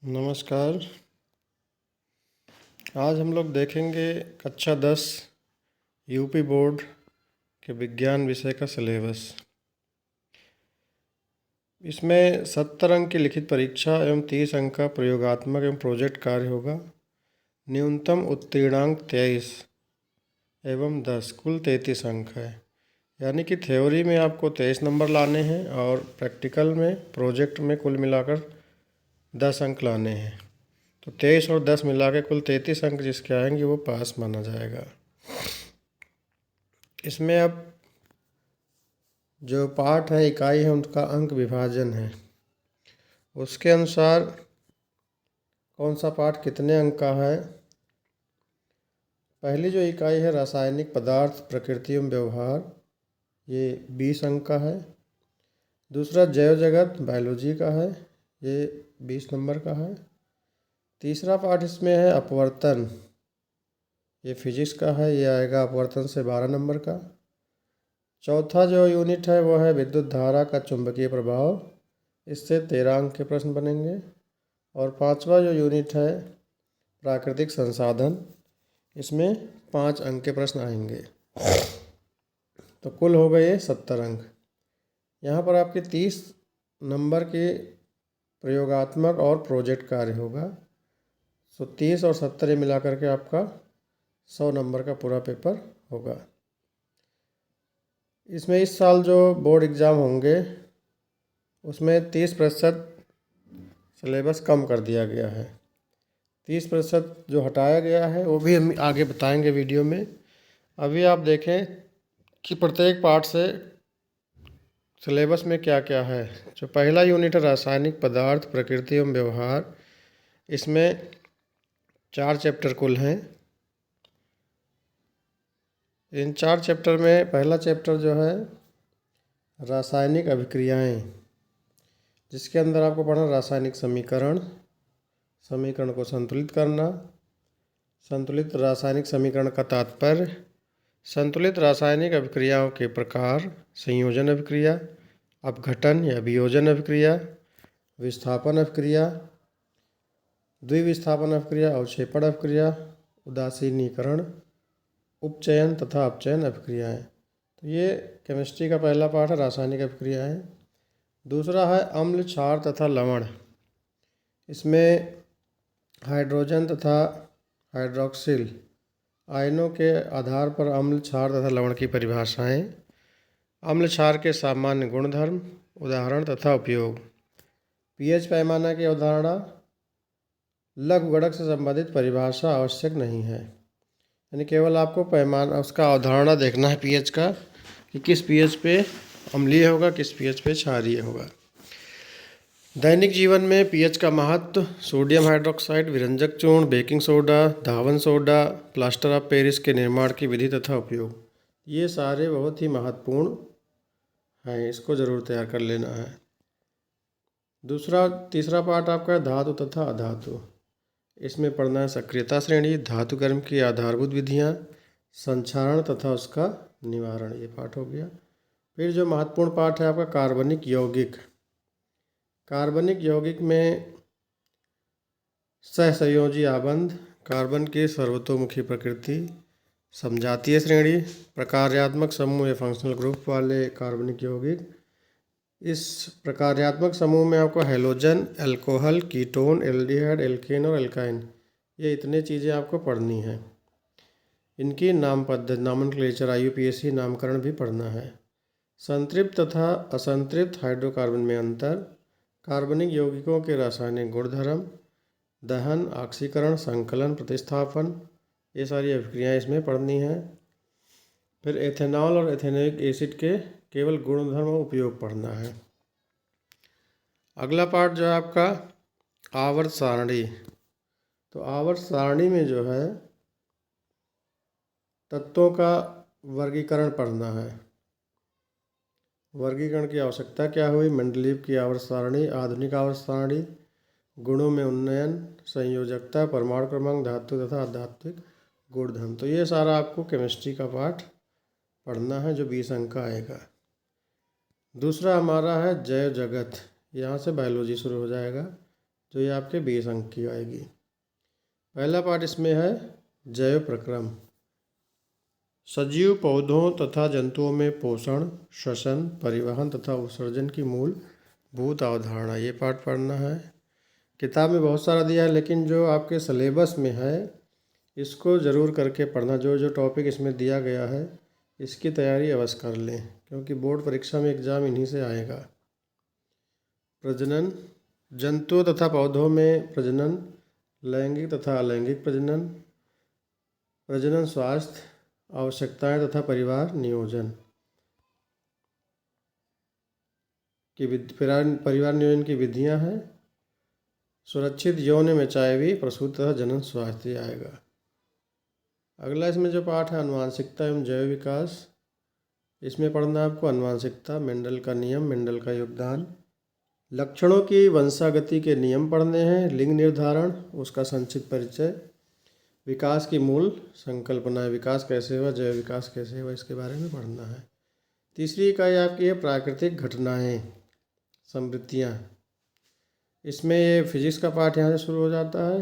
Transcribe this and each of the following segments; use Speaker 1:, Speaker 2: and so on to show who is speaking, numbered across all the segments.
Speaker 1: नमस्कार। आज हम लोग देखेंगे कक्षा 10 यूपी बोर्ड के विज्ञान विषय का सिलेबस। इसमें 70 अंक की लिखित परीक्षा एवं 30 अंक का प्रयोगात्मक एवं प्रोजेक्ट कार्य होगा। न्यूनतम उत्तीर्णांक 23 एवं 10 कुल 33 अंक है। यानी कि थ्योरी में आपको 23 नंबर लाने हैं और प्रैक्टिकल में प्रोजेक्ट में कुल मिलाकर 10 अंक लाने हैं। तो 23 और 10 मिला के कुल 33 अंक जिसके आएंगे वो पास माना जाएगा। इसमें अब जो पाठ है, इकाई है, उनका अंक विभाजन है। उसके अनुसार कौन सा पाठ कितने अंक का है। पहली जो इकाई है रासायनिक पदार्थ प्रकृति एवं व्यवहार, ये 20 अंक का है। दूसरा जैव जगत बायोलॉजी का है, ये 20 नंबर का है। तीसरा पाठ इसमें है अपवर्तन, ये फिजिक्स का है, ये आएगा अपवर्तन से 12 नंबर का। चौथा जो यूनिट है वो है विद्युत धारा का चुंबकीय प्रभाव, इससे 13 अंक के प्रश्न बनेंगे। और पांचवा जो यूनिट है प्राकृतिक संसाधन, इसमें 5 अंक के प्रश्न आएंगे। तो कुल हो गए 70 अंक। यहाँ पर आपके 30 नंबर के प्रयोगात्मक और प्रोजेक्ट कार्य होगा। तो 30 और 70 मिला करके आपका 100 नंबर का पूरा पेपर होगा। इसमें इस साल जो बोर्ड एग्ज़ाम होंगे उसमें 30% सिलेबस कम कर दिया गया है। 30% जो हटाया गया है वो भी हम आगे बताएंगे वीडियो में। अभी आप देखें कि प्रत्येक पार्ट से सिलेबस में क्या क्या है। जो पहला यूनिट है रासायनिक पदार्थ प्रकृति एवं व्यवहार, इसमें 4 चैप्टर कुल हैं। इन 4 चैप्टर में पहला चैप्टर जो है रासायनिक अभिक्रियाएं, जिसके अंदर आपको पढ़ना रासायनिक समीकरण, समीकरण को संतुलित करना, संतुलित रासायनिक समीकरण का तात्पर्य, संतुलित रासायनिक अभिक्रियाओं के प्रकार, संयोजन अभिक्रिया, अपघटन या वियोजन अभिक्रिया, विस्थापन अभिक्रिया, द्विविस्थापन अभिक्रिया, अवक्षेपण अभिक्रिया, उदासीनीकरण, उपचयन तथा अपचयन अभिक्रियाएं। तो ये केमिस्ट्री का पहला पाठ है, रासायनिक अभिक्रियाएं। दूसरा है अम्ल क्षार तथा लवण, इसमें हाइड्रोजन तथा हाइड्रोक्सिल आयनों के आधार पर अम्ल क्षार तथा लवण की परिभाषाएं, अम्ल क्षार के सामान्य गुणधर्म, उदाहरण तथा उपयोग, पीएच पैमाना की अवधारणा, लघुगणक से संबंधित परिभाषा आवश्यक नहीं है। यानी केवल आपको पैमाना उसका अवधारणा देखना है पीएच का, कि किस पीएच पे अम्लीय होगा, किस पीएच पे क्षारीय होगा। दैनिक जीवन में पीएच का महत्व, सोडियम हाइड्रोक्साइड, विरंजक चूर्ण, baking soda, Dhawan soda, plaster of Paris के निर्माण की विधि तथा उपयोग, ये सारे बहुत ही महत्वपूर्ण हैं, इसको ज़रूर तैयार कर लेना है। तीसरा पार्ट आपका है धातु तथा अधातु, इसमें पढ़ना है सक्रियता श्रेणी, धातु कर्म की आधारभूत विधियाँ, संक्षारण तथा उसका निवारण, ये पाठ हो गया। फिर जो महत्वपूर्ण पाठ है आपका कार्बनिक यौगिक, कार्बनिक यौगिक में सहसंयोजी आबंध, कार्बन की सर्वतोमुखी प्रकृति, समजातीय श्रेणी, प्रकार्यात्मक समूह या फंक्शनल ग्रुप वाले कार्बनिक यौगिक। इस प्रकार्यात्मक समूह में आपको halogen, alcohol, ketone, aldehyde, alkane और एल्काइन, ये इतने चीज़ें आपको पढ़नी है। इनकी नाम पद्धति, नॉमेनक्लेचर, IUPAC नामकरण भी पढ़ना है। संतृप्त तथा असंतृप्त हाइड्रोकार्बन में अंतर, कार्बनिक यौगिकों के रासायनिक गुणधर्म, दहन, ऑक्सीकरण, संकलन, प्रतिस्थापन, ये सारी अभिक्रियाएँ इसमें पढ़नी है। फिर एथेनॉल और एथेनोइक एसिड के केवल गुणधर्म और उपयोग पढ़ना है। अगला पार्ट जो है आपका आवर्त सारणी। तो आवर्त सारणी में जो है तत्वों का वर्गीकरण पढ़ना है। वर्गीकरण की आवश्यकता क्या हुई, मेंडलीव की आवर्त सारणी, आधुनिक आवर्त सारणी, गुणों में उन्नयन, संयोजकता, परमाणु क्रमांक, धातु तथा आध्यात्मिक गुणधर्म। तो ये सारा आपको केमिस्ट्री का पाठ पढ़ना है जो 20 अंक का आएगा। दूसरा हमारा है जैव जगत, यहाँ से बायोलॉजी शुरू हो जाएगा। जो ये आपके 20 अंक की आएगी। पहला पाठ इसमें है जैव प्रक्रम। सजीव पौधों तथा जंतुओं में पोषण, श्वसन, परिवहन तथा उत्सर्जन की मूलभूत अवधारणा, ये पाठ पढ़ना है। किताब में बहुत सारा दिया है, लेकिन जो आपके सिलेबस में है इसको ज़रूर करके पढ़ना। जो जो टॉपिक इसमें दिया गया है इसकी तैयारी अवश्य कर लें, क्योंकि बोर्ड परीक्षा में एग्ज़ाम इन्हीं से आएगा। प्रजनन, जंतुओं तथा पौधों में प्रजनन, लैंगिक तथा अलैंगिक प्रजनन, प्रजनन स्वास्थ्य, आवश्यकताएं तथा परिवार नियोजन की परिवार नियोजन की विधियां हैं। सुरक्षित यौन में एचआईवी, प्रसूति तथा जनन स्वास्थ्य आएगा। अगला इसमें जो पाठ है अनुवांशिकता एवं जैव विकास, इसमें पढ़ना आपको अनुवांशिकता, मेंडल का नियम, मेंडल का योगदान, लक्षणों की वंशागति के नियम पढ़ने हैं, लिंग निर्धारण, उसका संक्षिप्त परिचय, विकास की मूल संकल्पनाएं, विकास कैसे हुआ, जैव विकास कैसे हुआ, इसके बारे में पढ़ना है। तीसरी इकाई आपकी है प्राकृतिक घटनाएं, समृद्धियाँ। इसमें ये फिजिक्स का पाठ यहाँ से शुरू हो जाता है।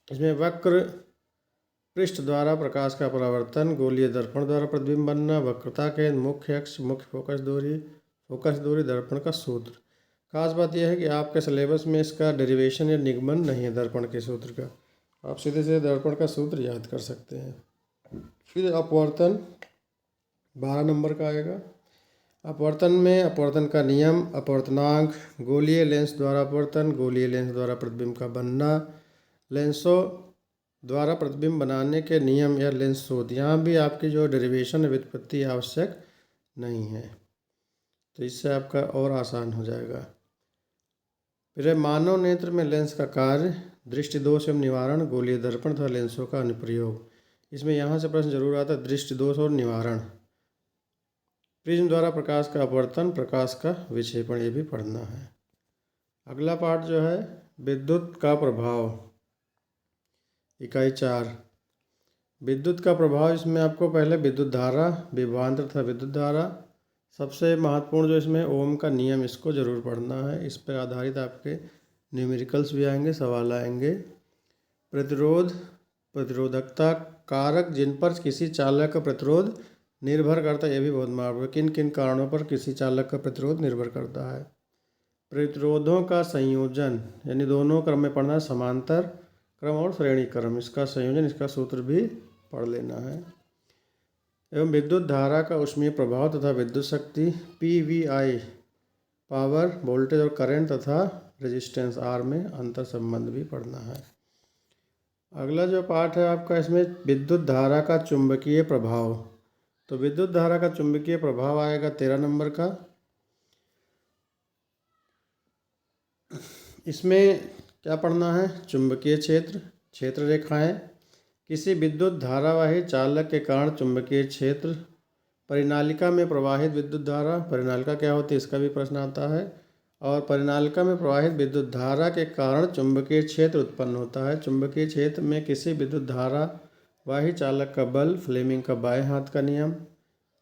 Speaker 1: इसमें वक्र पृष्ठ द्वारा प्रकाश का परावर्तन, गोलीय दर्पण द्वारा प्रतिबिंब बनना, वक्रता के मुख्य अक्ष, मुख्य फोकस दूरी, दर्पण का सूत्र। खास बात यह है कि आपके सिलेबस में इसका डेरिवेशन या निगमन नहीं है दर्पण के सूत्र का, आप सीधे से दर्पण का सूत्र याद कर सकते हैं। फिर अपवर्तन 12 नंबर का आएगा। अपवर्तन में अपवर्तन का नियम, अपवर्तनांक, गोलीय लेंस द्वारा अपवर्तन, गोलीय लेंस द्वारा प्रतिबिंब का बनना, लेंसों द्वारा प्रतिबिंब बनाने के नियम या लेंस शोध। यहाँ भी आपकी जो डेरिवेशन व्युत्पत्ति आवश्यक नहीं है, तो इससे आपका और आसान हो जाएगा। फिर मानव नेत्र में लेंस का कार्य, दृष्टि दोष एवं निवारण, गोलीय दर्पण तथा लेंसों का अनुप्रयोग। इसमें यहाँ से प्रश्न जरूर आता है, दृष्टि दोष और निवारण। प्रिज्म द्वारा प्रकाश का अपवर्तन, प्रकाश का विक्षेपण, ये भी पढ़ना है। अगला पाठ जो है विद्युत का प्रभाव, इकाई 4, विद्युत का प्रभाव। इसमें आपको पहले विद्युत धारा, विभवांतर तथा विद्युत धारा, सबसे महत्वपूर्ण जो इसमें ओम का नियम, इसको ज़रूर पढ़ना है। इस पर आधारित आपके न्यूमेरिकल्स भी आएंगे, सवाल आएंगे। प्रतिरोध, प्रतिरोधकता कारक, जिन पर किसी चालक का प्रतिरोध निर्भर करता है, ये भी बहुत महत्वपूर्ण है। किन किन कारणों पर किसी चालक का प्रतिरोध निर्भर करता है। प्रतिरोधों का संयोजन, यानी दोनों क्रम में पढ़ना है, समांतर क्रम और श्रेणी क्रम, इसका संयोजन, इसका सूत्र भी पढ़ लेना है। एवं विद्युत धारा का ऊष्मीय प्रभाव तथा विद्युत शक्ति, PVI, पावर, वोल्टेज और करंट तथा रेजिस्टेंस R में अंतर संबंध भी पढ़ना है। अगला जो पाठ है आपका, इसमें विद्युत धारा का चुंबकीय प्रभाव। तो विद्युत धारा का चुंबकीय प्रभाव आएगा 13 नंबर का। इसमें क्या पढ़ना है, चुंबकीय क्षेत्र, क्षेत्र रेखाएं, किसी विद्युत धारावाही चालक के कारण चुंबकीय क्षेत्र, परिनालिका में प्रवाहित विद्युत धारा, परिनालिका क्या होती है इसका भी प्रश्न आता है, और परिनालिका में प्रवाहित विद्युत धारा के कारण चुंबकीय क्षेत्र उत्पन्न होता है। चुंबकीय क्षेत्र में किसी विद्युत धारावाही चालक का बल, फ्लेमिंग का बाएं हाथ का नियम,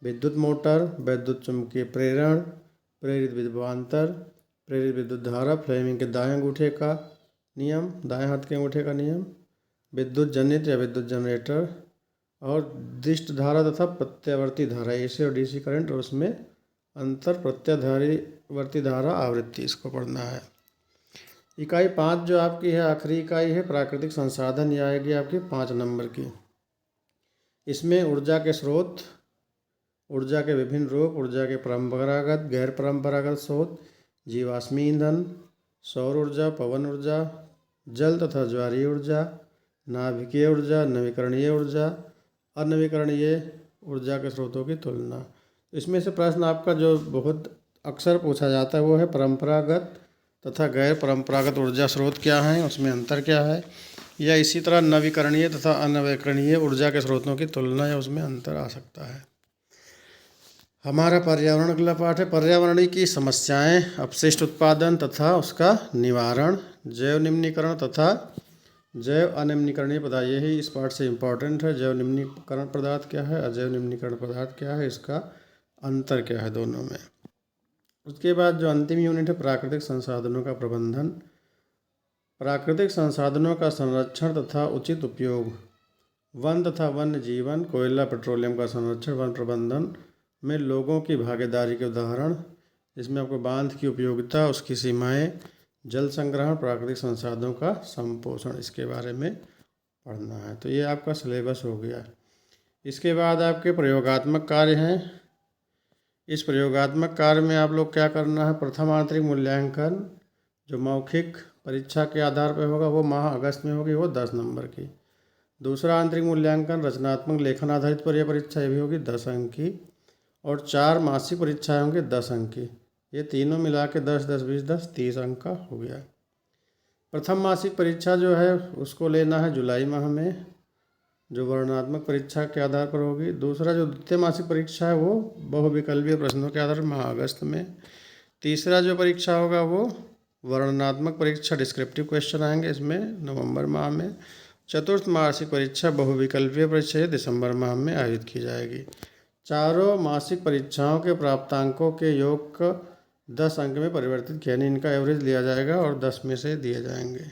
Speaker 1: विद्युत मोटर, विद्युत चुंबकीय प्रेरण, प्रेरित विभवांतर, प्रेरित विद्युत धारा, फ्लेमिंग के दाएं अंगूठे का नियम, दाएं हाथ के अंगूठे का नियम, विद्युत जनित्र या विद्युत जनरेटर, और दृष्ट धारा तथा प्रत्यावर्ती धारा, AC और DC करंट, और उसमें अंतर, प्रत्यावर्ती धारा, आवृत्ति, इसको पढ़ना है। इकाई 5 जो आपकी है, आखिरी इकाई है प्राकृतिक संसाधन, ये आएगी आपकी 5 नंबर की। इसमें ऊर्जा के स्रोत, ऊर्जा के विभिन्न रूप, ऊर्जा के परंपरागत, गैर परंपरागत स्रोत, जीवाश्मी ईंधन, सौर ऊर्जा, पवन ऊर्जा, जल तथा ज्वारीय ऊर्जा, नाभिकीय ऊर्जा, नवीकरणीय ऊर्जा, अनवीकरणीय ऊर्जा के स्रोतों की तुलना। इसमें से प्रश्न आपका जो बहुत अक्सर पूछा जाता है वो है परंपरागत तथा गैर परंपरागत ऊर्जा स्रोत क्या हैं, उसमें अंतर क्या है, या इसी तरह नवीकरणीय तथा अनवीकरणीय ऊर्जा के स्रोतों की तुलना, या उसमें अंतर आ सकता है। हमारा पर्यावरण अगला पाठ है, पर्यावरणीय की समस्याएं, अपशिष्ट उत्पादन तथा उसका निवारण, जैव निम्नीकरण तथा जैव अनिम्नीकरणीय पदार्थ, यही इस पाठ से इम्पॉर्टेंट है। जैव निम्नीकरण पदार्थ क्या है, अजैव निम्नीकरण पदार्थ क्या है, इसका अंतर क्या है दोनों में। उसके बाद जो अंतिम यूनिट है प्राकृतिक संसाधनों का प्रबंधन, प्राकृतिक संसाधनों का संरक्षण तथा उचित उपयोग, वन तथा वन्य जीवन, कोयला पेट्रोलियम का संरक्षण, वन प्रबंधन में लोगों की भागीदारी के उदाहरण, इसमें आपको बांध की उपयोगिता, उसकी सीमाएं, जल संग्रहण, प्राकृतिक संसाधनों का संपोषण, इसके बारे में पढ़ना है। तो ये आपका सिलेबस हो गया। इसके बाद आपके प्रयोगात्मक कार्य हैं। इस प्रयोगात्मक कार्य में आप लोग क्या करना है, प्रथम आंतरिक मूल्यांकन जो मौखिक परीक्षा के आधार पर होगा वो माह अगस्त में होगी, वो 10 नंबर की। दूसरा आंतरिक मूल्यांकन रचनात्मक लेखन आधारित पर यह परीक्षा ये भी होगी 10 अंक की। और 4 मासिक परीक्षाएं होंगी 10 अंक की। ये तीनों मिला के 10, 10, 20, 10, 30 अंक का हो गया। प्रथम मासिक परीक्षा जो है उसको लेना है जुलाई माह में, जो वर्णनात्मक परीक्षा के आधार पर होगी। दूसरा जो द्वितीय मासिक परीक्षा है वो बहुविकल्पीय प्रश्नों के आधार पर माह अगस्त में। तीसरा जो परीक्षा होगा वो वर्णनात्मक परीक्षा, डिस्क्रिप्टिव क्वेश्चन आएंगे इसमें, नवंबर माह में। चतुर्थ मासिक परीक्षा बहुविकल्पीय परीक्षा दिसंबर माह में आयोजित की जाएगी। चारों मासिक परीक्षाओं के प्राप्तांकों के योग का 10 अंक में परिवर्तित किया, यानी इनका एवरेज लिया जाएगा और 10 में से दिए जाएंगे।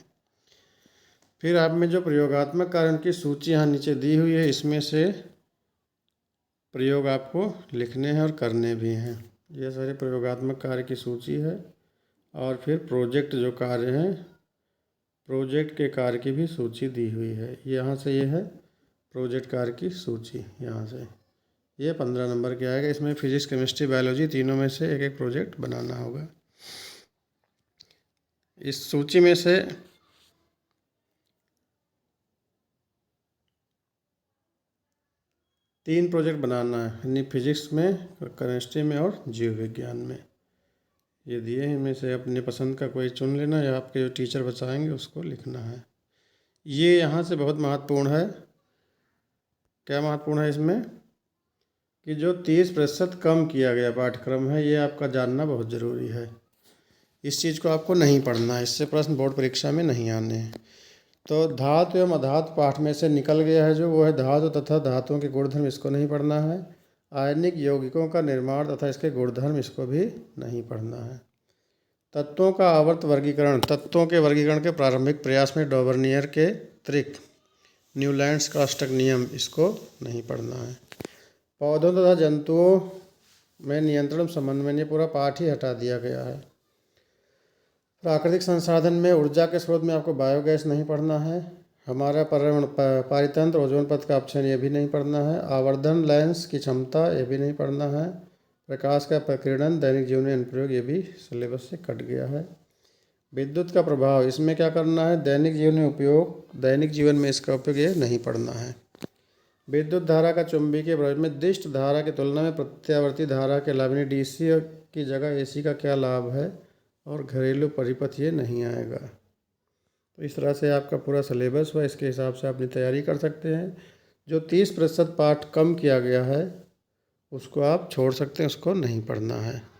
Speaker 1: फिर आप में जो प्रयोगात्मक कार्यों की सूची यहाँ नीचे दी हुई है, इसमें से प्रयोग आपको लिखने हैं और करने भी हैं। ये सारे प्रयोगात्मक कार्य की सूची है। और फिर प्रोजेक्ट जो कार्य हैं, प्रोजेक्ट के कार्य की भी सूची दी हुई है। यहाँ से ये है प्रोजेक्ट कार्य की सूची, यहाँ से ये 15 नंबर के आएगा। इसमें फिजिक्स, केमिस्ट्री, बायोलॉजी तीनों में से एक एक प्रोजेक्ट बनाना होगा। इस सूची में से तीन प्रोजेक्ट बनाना है, यानी फिजिक्स में, केमिस्ट्री में और जीव विज्ञान में। ये दिए हैं, इनमें से अपने पसंद का कोई चुन लेना या आपके जो टीचर बताएंगे उसको लिखना है। ये यहाँ से बहुत महत्वपूर्ण है। क्या महत्वपूर्ण है इसमें कि जो 30% कम किया गया पाठ्यक्रम है, ये आपका जानना बहुत ज़रूरी है। इस चीज़ को आपको नहीं पढ़ना है, इससे प्रश्न बोर्ड परीक्षा में नहीं आने हैं। तो धातु एवं अधातु पाठ में से निकल गया है जो, वो है धातु तथा धातुओं के गुणधर्म, इसको नहीं पढ़ना है। आयनिक यौगिकों का निर्माण तथा इसके गुणधर्म, इसको भी नहीं पढ़ना है। तत्वों का आवर्त वर्गीकरण, तत्वों के वर्गीकरण के प्रारंभिक प्रयास में डॉवर्नियर के त्रिक, न्यूलैंड्स का अष्टक नियम, इसको नहीं पढ़ना है। पौधों तथा जंतुओं में नियंत्रण संबंध में ये पूरा पाठ ही हटा दिया गया है। प्राकृतिक संसाधन में ऊर्जा के स्रोत में आपको बायोगैस नहीं पढ़ना है। हमारा पर्यावरण पारितंत्र, ओजोन परत का अपक्षय, ये भी नहीं पढ़ना है। आवर्धन लेंस की क्षमता, ये भी नहीं पढ़ना है। प्रकाश का प्रकीर्णन, दैनिक जीवन में अनुप्रयोग, ये भी सिलेबस से कट गया है। विद्युत का प्रभाव, इसमें क्या करना है, दैनिक जीवन में उपयोग, दैनिक जीवन में इसका उपयोग, ये नहीं पढ़ना है। विद्युत धारा का चुंबकीय प्रभाव में दिष्ट धारा की तुलना में प्रत्यावर्ती धारा के लाभ, यानी डीसी की जगह एसी का क्या लाभ है, और घरेलू परिपथ ये नहीं आएगा। तो इस तरह से आपका पूरा सिलेबस हुआ, इसके हिसाब से अपनी तैयारी कर सकते हैं। जो 30% पाठ कम किया गया है उसको आप छोड़ सकते हैं, उसको नहीं पढ़ना है।